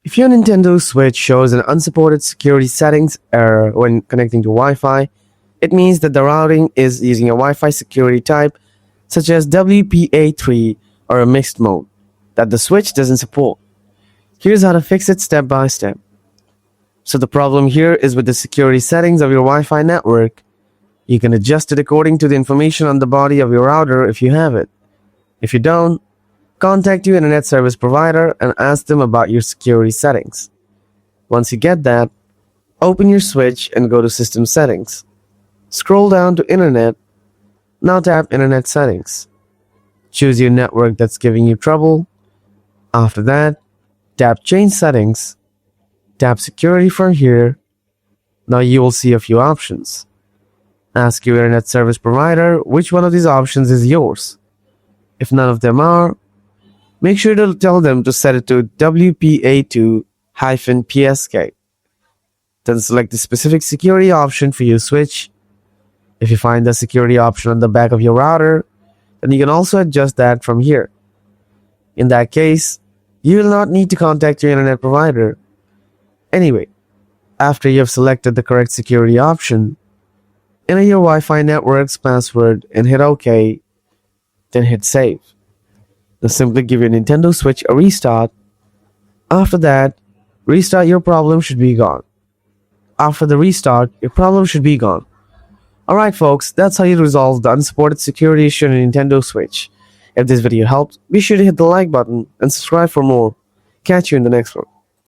If your Nintendo Switch shows an unsupported security settings error when connecting to Wi-Fi, it means that the routing is using a Wi-Fi security type such as WPA3 or a mixed mode that the Switch doesn't support. Here's how to fix it step by step. So the problem here is with the security settings of your Wi-Fi network. You can adjust it according to the information on the body of your router if you have it. If you don't, contact your internet service provider and ask them about your security settings. Once you get that, open your Switch and go to System Settings. Scroll down to Internet. Now tap Internet Settings. Choose your network that's giving you trouble. After that, tap Change Settings. Tap Security from here. Now you will see a few options. Ask your internet service provider which one of these options is yours. If none of them are, make sure to tell them to set it to WPA2-PSK. Then select the specific security option for your Switch. If you find the security option on the back of your router, then you can also adjust that from here. In that case, you will not need to contact your internet provider. Anyway, after you have selected the correct security option, enter your Wi-Fi network's password and hit OK, then hit Save. Now simply give your Nintendo Switch a restart. After that, restart your problem should be gone. After the restart, your problem should be gone. Alright folks, that's how you resolve the unsupported security issue on a Nintendo Switch. If this video helped, be sure to hit the like button and subscribe for more. Catch you in the next one.